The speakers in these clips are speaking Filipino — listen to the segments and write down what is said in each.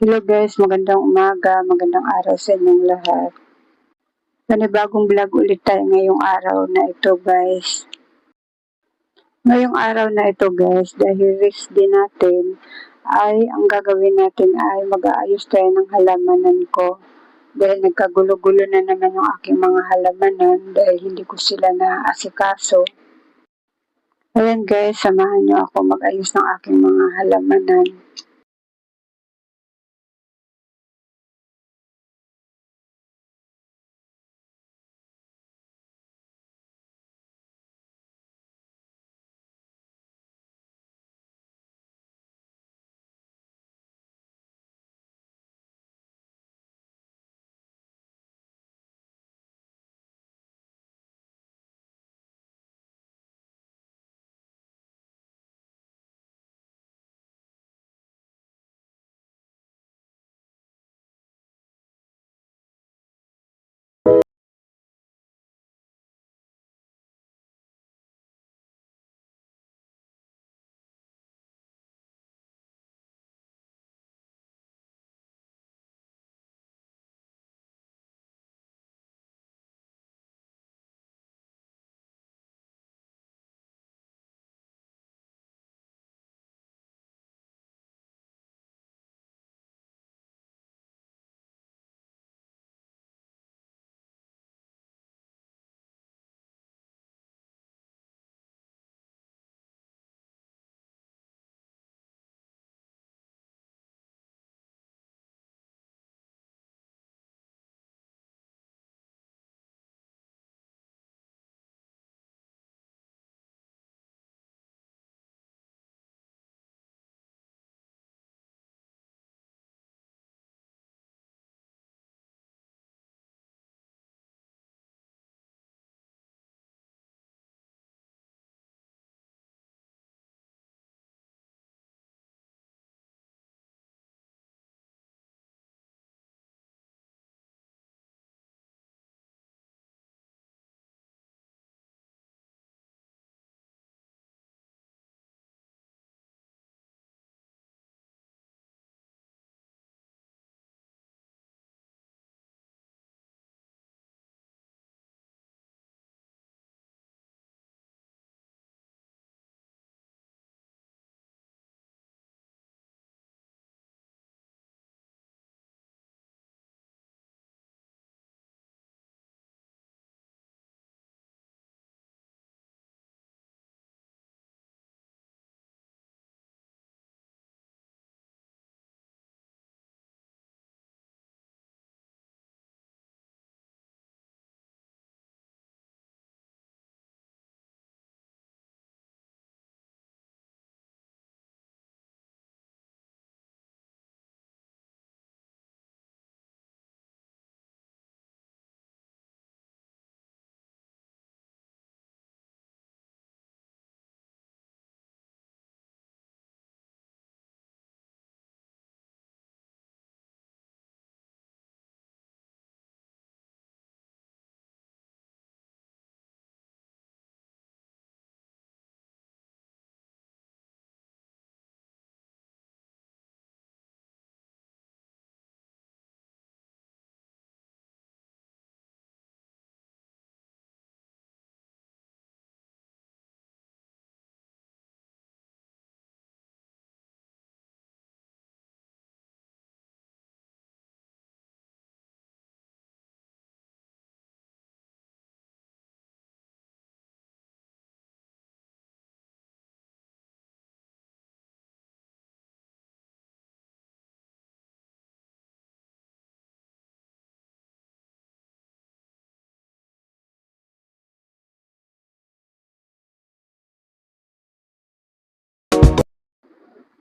Hello guys, magandang umaga, magandang araw sa inyong lahat. Panibagong vlog ulit tayo ngayong araw na ito guys. Ngayong araw na ito guys, dahil rest din natin, ay ang gagawin natin ay mag-aayos tayo ng halamanan ko. Dahil nagkagulo-gulo na naman yung aking mga halamanan dahil hindi ko sila naaasikaso. Ayan guys, samahan nyo ako mag-ayos ng aking mga halamanan.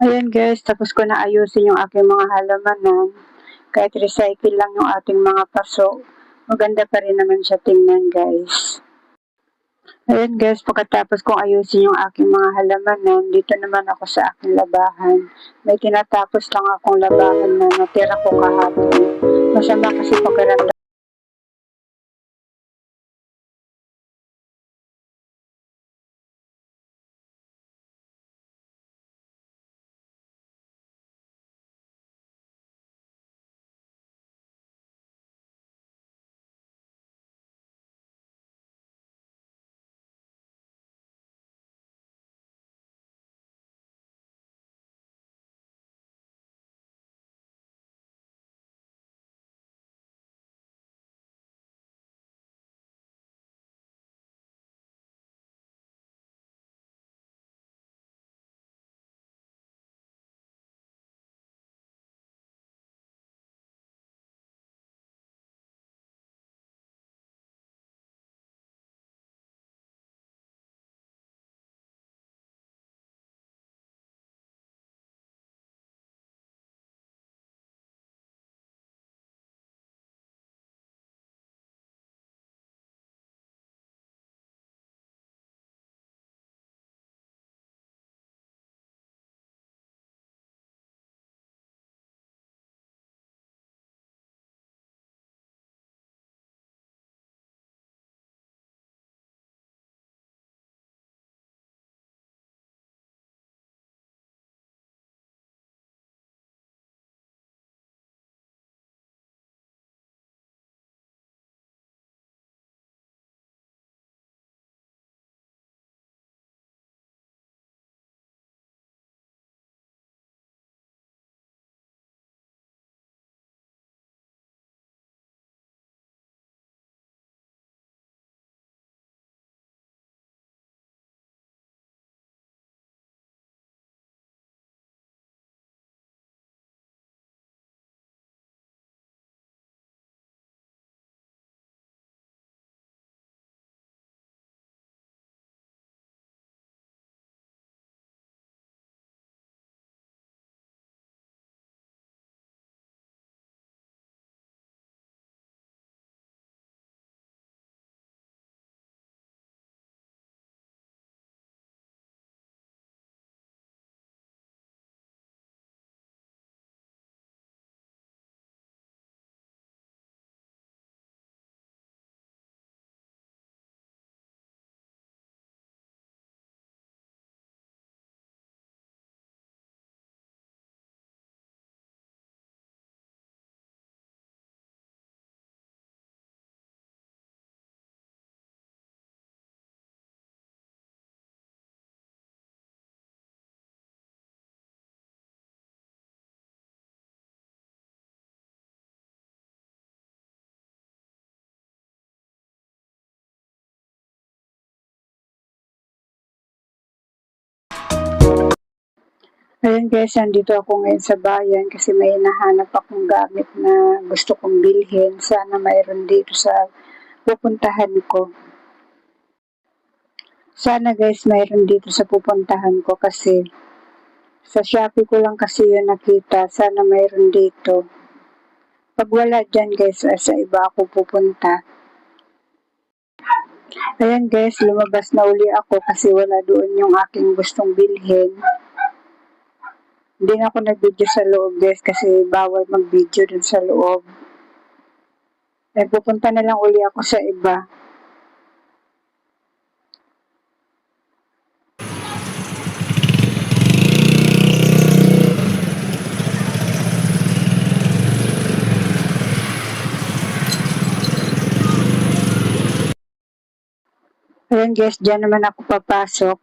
Ayan guys, tapos ko na ayusin yung aking mga halamanan. Kahit recycle lang yung ating mga paso, maganda pa rin naman siya tingnan guys. Ayan guys, pagkatapos kong ayusin yung aking mga halamanan, dito naman ako sa aking labahan. May tinatapos lang akong labahan na natira ko kahapon. Masama kasi pakiramdam Ayun guys, nandito ako ngayon sa bayan kasi may hinahanap akong gamit na gusto kong bilhin. Sana mayroon dito sa pupuntahan ko. Sana guys, mayroon dito sa pupuntahan ko kasi sa Shopee ko lang kasi yun nakita. Sana mayroon dito. Pag wala dyan guys, sa iba ako pupunta. Ayan guys, lumabas na uli ako kasi wala doon yung aking gustong bilhin. Hindi na ako nag-video sa loob guys kasi bawal mag-video dun sa loob. Pupunta na lang uli ako sa iba. Ayan guys, dyan naman ako papasok.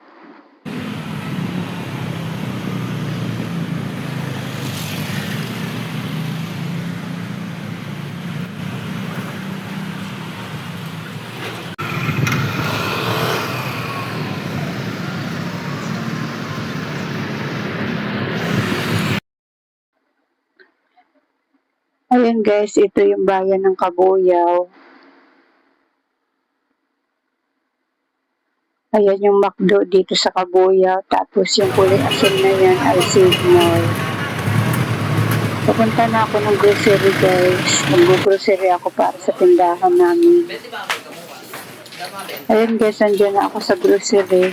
Ayan guys, ito yung bayan ng Kabuyaw. Ayan yung McDo dito sa Kabuyaw. Tapos yung kulay asin na yan ay Save Mall. Pupunta na ako ng grocery guys. Mag-grocery ako para sa tindahan namin. Ayan guys, nandiyan na ako sa grocery.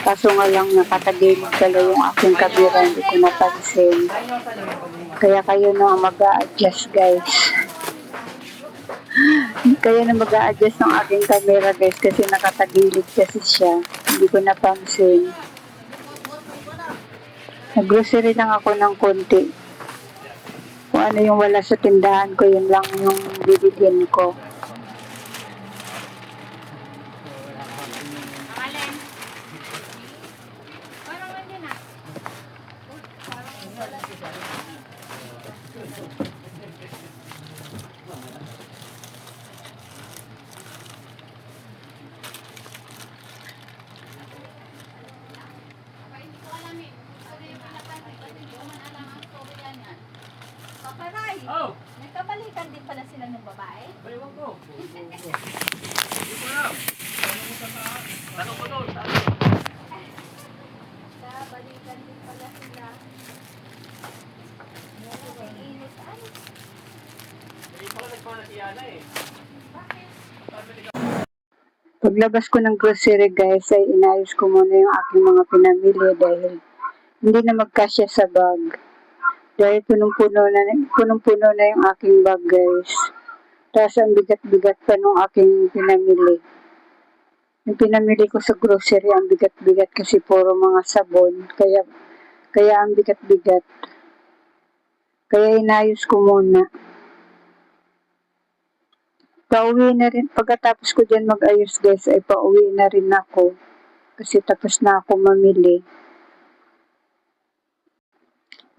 Kaso nga lang nakatagilid pala yung aking kamera, hindi ko napansin. Kaya kayo na mag-a-adjust guys. Kaya na mag-a-adjust ng aking camera guys kasi nakatagilid kasi siya. Hindi ko napansin. Nag-grocery lang ako ng konti. Kung ano yung wala sa tindahan ko, yun lang yung bibilhin ko. Paparay! Oh! Nagkabalikan din pala sila ng babae? Baywang ko. Dito na. Tanong ko doon. Nagkabalikan din pala sila. Ang init. Ay, Hindi pala nagpala si Yana eh. bakit? Paglabas ko ng grocery guys, ay inayos ko muna yung aking mga pinamili dahil hindi na magkasya sa bag. Dahil punong-puno na yung aking bag guys. Tapos ang bigat-bigat pa nung aking pinamili. Yung pinamili ko sa grocery, ang bigat-bigat kasi puro mga sabon. Kaya ang bigat-bigat. Kaya inayos ko muna. Pauwi na rin. Pagkatapos ko dyan mag-ayos guys, ay pauwi na rin ako. Kasi tapos na ako mamili.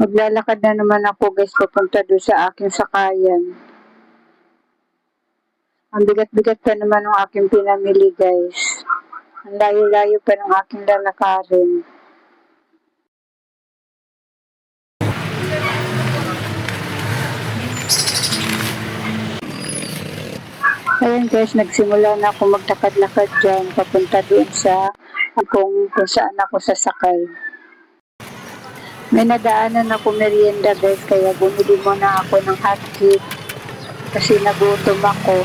Maglalakad na naman ako guys papunta doon sa aking sakayan. Ang bigat-bigat pa naman ng aking pinamili guys. Ang layo-layo pa ng aking lalakarin. Ayan guys, nagsimula na ako magtakad-lakad dyan papunta doon sa kung saan ako sasakay. May nadaanan ako merienda guys, kaya bumili muna ako ng hotcake kasi nagutom ako.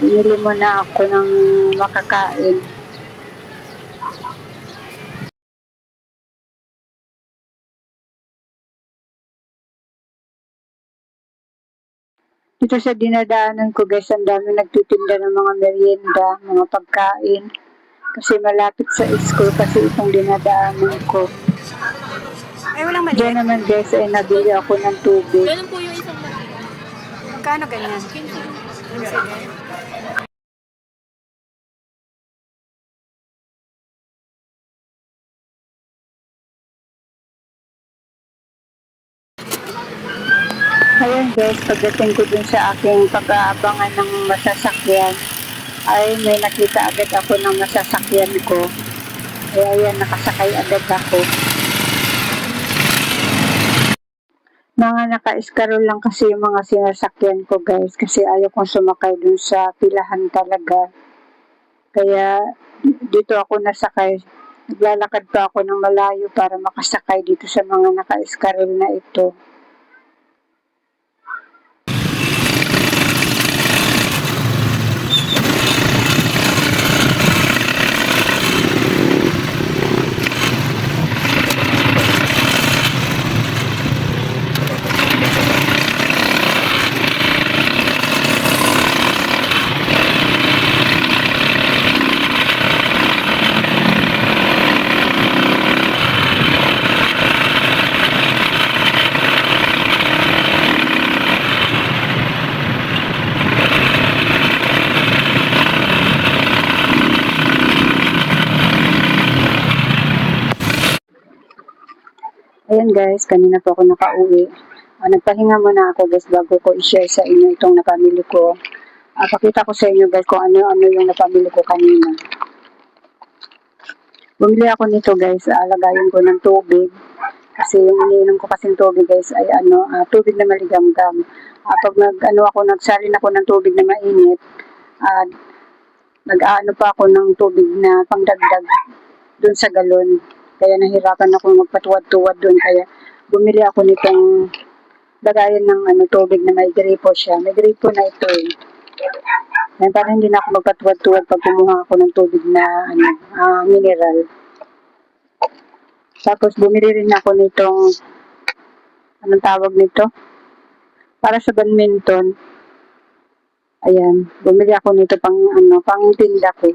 Bumili muna ako ng makakain. Dito sa dinadaanan ko guys, ang dami nagtitinda ng mga merienda, mga pagkain. Kasi malapit sa school kasi itong dinadaanan ko. Ay, walang maliit. Diyan naman guys ay nabili ako ng tubig. Ganun po yung isang maliit. Magkano ganyan? Sige. Ayan guys, pagdating ko dun sa aking pag-aabangan ng masasakyan, ay may nakita agad ako ng masasakyan ko. Kaya ayan, nakasakay agad ako. Mga naka-eskarol lang kasi yung mga sinasakyan ko guys kasi ayaw kong sumakay dun sa pilahan talaga. Kaya dito ako nasakay. Naglalakad pa ako ng malayo para makasakay dito sa mga naka-eskarol na ito. Ayan guys, kanina po ako nakauwi. Nagpahinga muna ako guys bago ko i-share sa inyo itong napamili ko. Pakita ko sa inyo guys kung ano-ano yung napamili ko kanina. Bumili ako nito guys, lagayin ko ng tubig. Kasi yung iniinom ko kasing tubig guys ay tubig na maligamgam. Pag nagsalin ako ng tubig na mainit, nag-aano pa ako ng tubig na pangdagdag dun sa galon. Kaya nahirapan ako magpatuwad-tuwad dun. Kaya bumili ako nitong lagayan ng tubig na may gripo siya. May gripo na ito eh. Kaya para hindi na ako magpatuwad-tuwad pag kumuha ako ng tubig na mineral. Tapos bumili rin ako nitong anong tawag nito? Para sa badminton. Ayan, bumili ako nito pang tinda ko.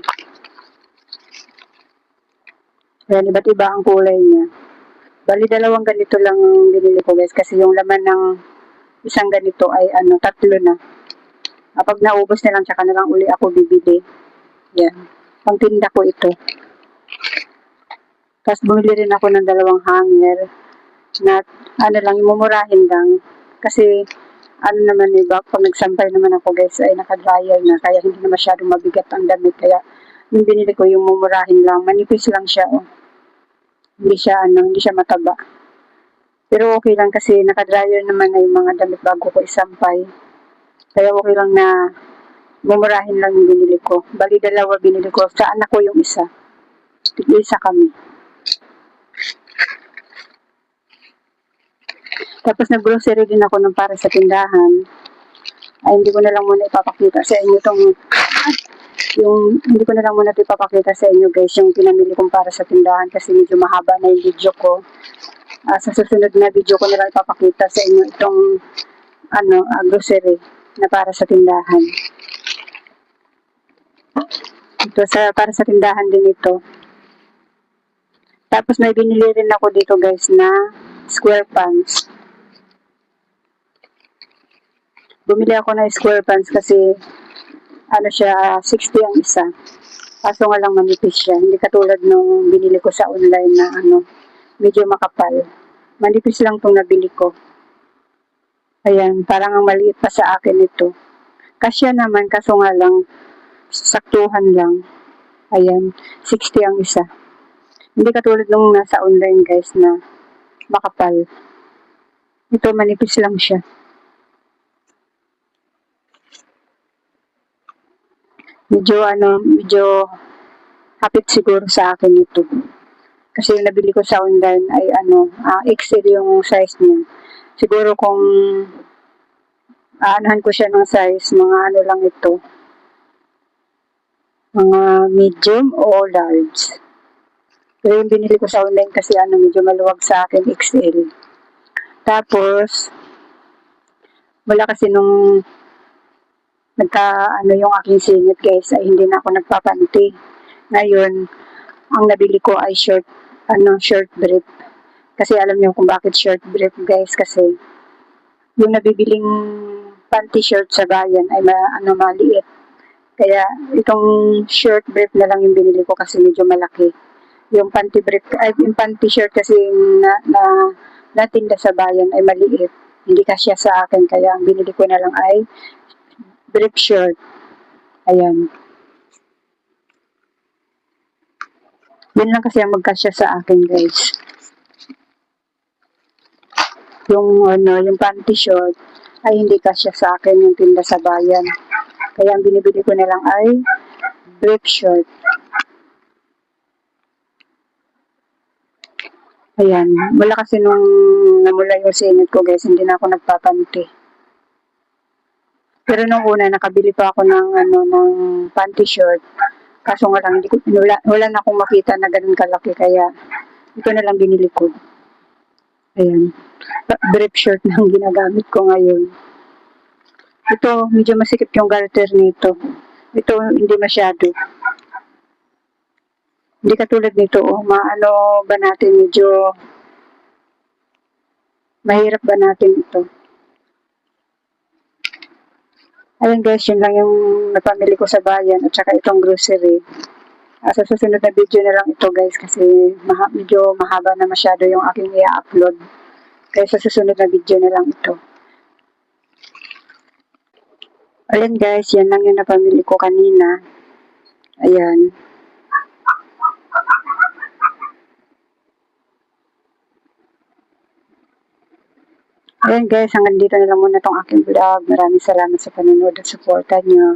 Ayan, iba't iba ang kulay niya. Bali, 2 ganito lang binili ko guys. Kasi yung laman ng isang ganito ay 3 na. Kapag naubos na lang, tsaka na lang uli ako bibili. Ayan, pang tinda ko ito. Tapos bumili rin ako ng 2 hanger. Na lang, imumurahin lang. Kasi naman pag nagsampay naman ako guys ay naka-dryer na. Kaya hindi na masyadong mabigat ang damit. Kaya yung binili ko yung mumurahin lang. Manipis lang siya oh. Hindi siya mataba. Pero okay lang kasi naka-dryer naman na yung mga damit bago ko isampay. Kaya okay lang na mumurahin lang yung binili ko. Bali 2 binili ko. Sa anak ko yung isa. Tig-isa kami. Tapos nag-grocery din ako ng para sa tindahan. Ay hindi ko na lang muna ipapakita sa inyo hindi ko na lang muna ipapakita sa inyo guys yung pinamili kong para sa tindahan kasi medyo mahaba na yung video ko. Sa susunod na video ko na lang ipapakita sa inyo itong grocery na para sa tindahan. Para sa tindahan din ito. Tapos may binili rin ako dito guys na square pants. Bumili ako ng square pants kasi 60 ang isa. Kaso nga lang manipis siya. Hindi katulad nung binili ko sa online na medyo makapal. Manipis lang itong nabili ko. Ayan, parang ang maliit pa sa akin ito. Kasya naman, kaso nga lang, saktuhan lang. Ayan, 60 ang isa. Hindi katulad nung nasa online guys na makapal. Ito manipis lang siya. Medyo hapit siguro sa akin ito. Kasi yung nabili ko sa online ay XL yung size niya. Siguro kung aanahan ko siya ng size, mga lang ito. Mga medium o large. Pero yung binili ko sa online kasi medyo maluwag sa akin, XL. Tapos, wala kasi nung yung aking singit guys ay hindi na ako nagpapanty. Ngayon, ang nabili ko ay short brief. Kasi alam niyo kung bakit short brief guys, kasi yung nabibiling panty shirt sa bayan ay maliit. Kaya itong short brief na lang yung binili ko kasi medyo malaki. Yung panty brief yung panty shirt kasi natinda sa bayan ay maliit. Hindi kasya sa akin kaya ang binili ko na lang ay brief shirt. Ayan. Yun lang kasi ang magkasya sa akin guys. yung panty short ay hindi kasya sa akin yung tinda sa bayan. Kaya ang binibili ko na lang ay brief short. Ayan. Wala kasi nung namula yung sinit ko guys, hindi na ako nagpapanty. Pero nung una, nakabili pa ako ng panty short. Kaso nga lang, wala na akong makita na ganun kalaki. Kaya, ito na lang binili ko. Ayan. Brief short na ang ginagamit ko ngayon. Ito, medyo masikip yung garter nito. Ito, hindi masyado. Hindi katulad nito, maano ba natin, medyo mahirap ba natin ito. Ayun guys, yun lang yung napamili ko sa bayan at saka itong grocery. Sa susunod na video na lang ito guys kasi medyo mahaba na masyado yung aking i-upload. Kaya sa susunod na video na lang ito. Ayan guys, yan lang yung napamili ko kanina. Ayan. Ayan guys, hanggang dito na lang muna itong aking vlog. Maraming salamat sa panonood at suporta nyo.